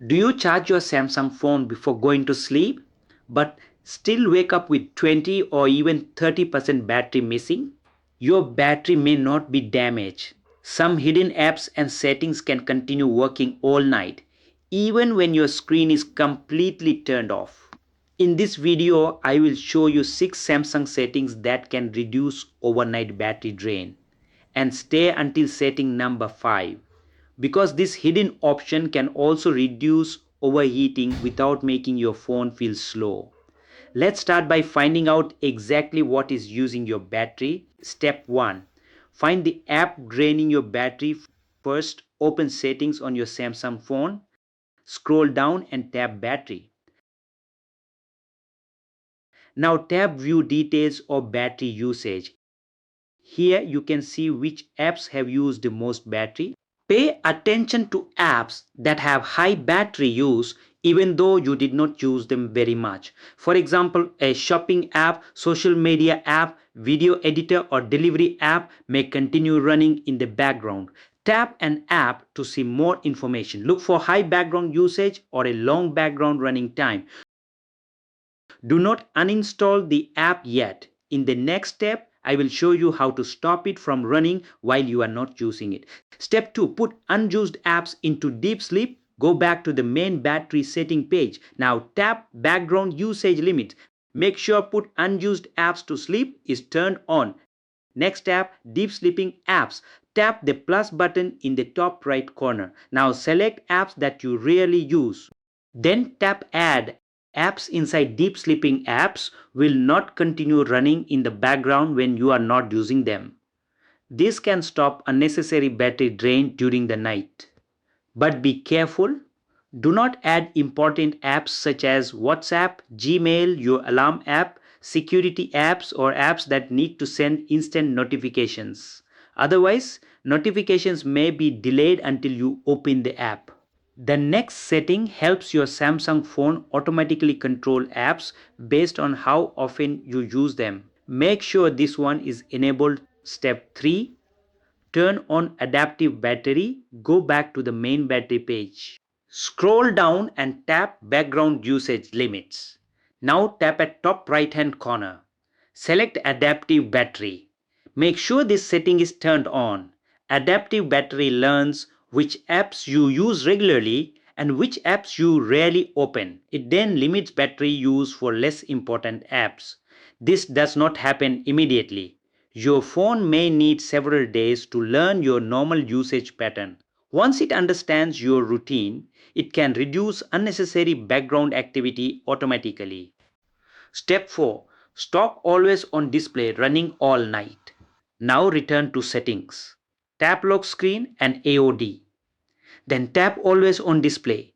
Do you charge your Samsung phone before going to sleep, but still wake up with 20 or even 30% battery missing? Your battery may not be damaged. Some hidden apps and settings can continue working all night, even when your screen is completely turned off. In this video, I will show you 6 Samsung settings that can reduce overnight battery drain, and stay until setting number 5, because this hidden option can also reduce overheating without making your phone feel slow. Let's start by finding out exactly what is using your battery. Step 1. Find the app draining your battery. First, open settings on your Samsung phone. Scroll down and tap battery. Now tap view details or battery usage. Here you can see which apps have used the most battery. Pay attention to apps that have high battery use even though you did not use them very much. For example, a shopping app, social media app, video editor or delivery app may continue running in the background. Tap an app to see more information. Look for high background usage or a long background running time. Do not uninstall the app yet. In the next step, I will show you how to stop it from running while you are not using it. Step 2. Put unused apps into deep sleep. Go back to the main battery setting page. Now tap background usage limit. Make sure put unused apps to sleep is turned on. Next tap deep sleeping apps. Tap the plus button in the top right corner. Now select apps that you rarely use. Then tap add. Apps inside deep sleeping apps will not continue running in the background when you are not using them. This can stop unnecessary battery drain during the night. But be careful. Do not add important apps such as WhatsApp, Gmail, your alarm app, security apps, or apps that need to send instant notifications. Otherwise, notifications may be delayed until you open the app. The next setting helps your Samsung phone automatically control apps based on how often you use them. Make sure this one is enabled. Step 3. Turn on adaptive battery. Go back to the main battery page. Scroll down and tap background usage limits. Now tap at top right hand corner. Select adaptive battery. Make sure this setting is turned on. Adaptive battery learns which apps you use regularly and which apps you rarely open. It then limits battery use for less important apps. This does not happen immediately. Your phone may need several days to learn your normal usage pattern. Once it understands your routine, it can reduce unnecessary background activity automatically. Step 4. Stop always on display running all night. Now return to settings. Tap lock screen and AOD. Then tap always on display.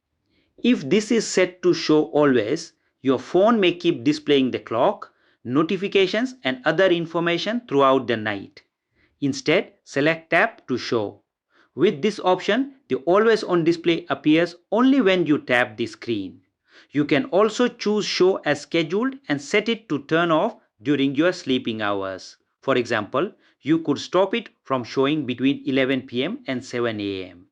If this is set to show always, your phone may keep displaying the clock, notifications and other information throughout the night. Instead, select tap to show. With this option, the always on display appears only when you tap the screen. You can also choose show as scheduled and set it to turn off during your sleeping hours. For example, you could stop it from showing between 11 p.m. and 7 a.m.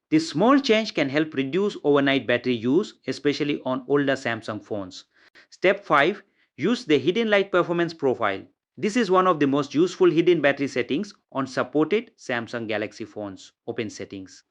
This small change can help reduce overnight battery use, especially on older Samsung phones. Step 5. Use the hidden light performance profile. This is one of the most useful hidden battery settings on supported Samsung Galaxy phones. Open settings.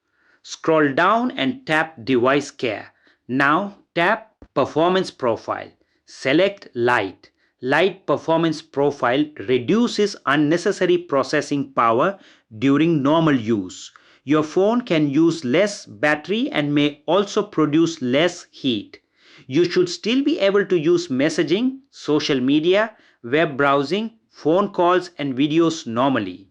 Scroll down and tap device care. Now tap performance profile. Select light. Light performance profile reduces unnecessary processing power during normal use. Your phone can use less battery and may also produce less heat. You should still be able to use messaging, social media, web browsing, phone calls and videos normally.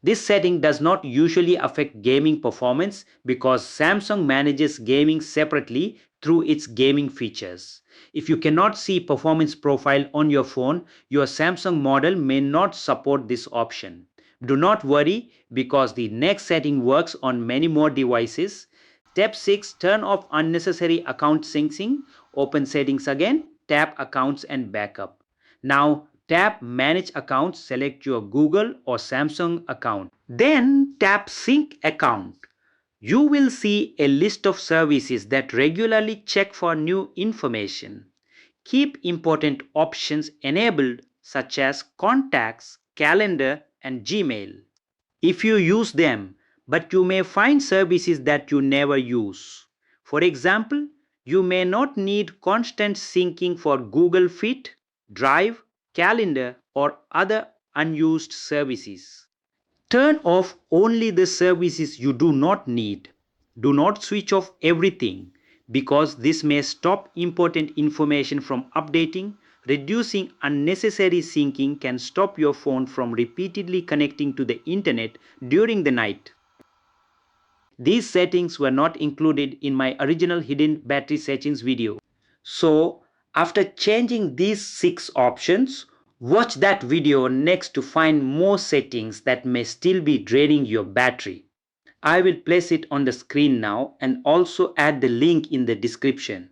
This setting does not usually affect gaming performance because Samsung manages gaming separately through its gaming features. If you cannot see performance profile on your phone, your Samsung model may not support this option. Do not worry because the next setting works on many more devices. Step 6. Turn off unnecessary account syncing. Open settings again. Tap accounts and backup. Now tap manage accounts. Select your Google or Samsung account. Then tap sync account. You will see a list of services that regularly check for new information. Keep important options enabled such as contacts, calendar, and Gmail if you use them, but you may find services that you never use. For example, you may not need constant syncing for Google Fit, Drive, Calendar, or other unused services. Turn off only the services you do not need. Do not switch off everything because this may stop important information from updating. Reducing unnecessary syncing can stop your phone from repeatedly connecting to the internet during the night. These settings were not included in my original hidden battery settings video. So, after changing these 6 options, watch that video next to find more settings that may still be draining your battery. I will place it on the screen now and also add the link in the description.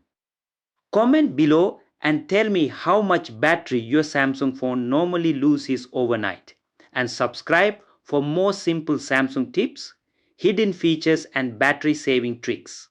Comment below and tell me how much battery your Samsung phone normally loses overnight. And subscribe for more simple Samsung tips, hidden features, and battery saving tricks.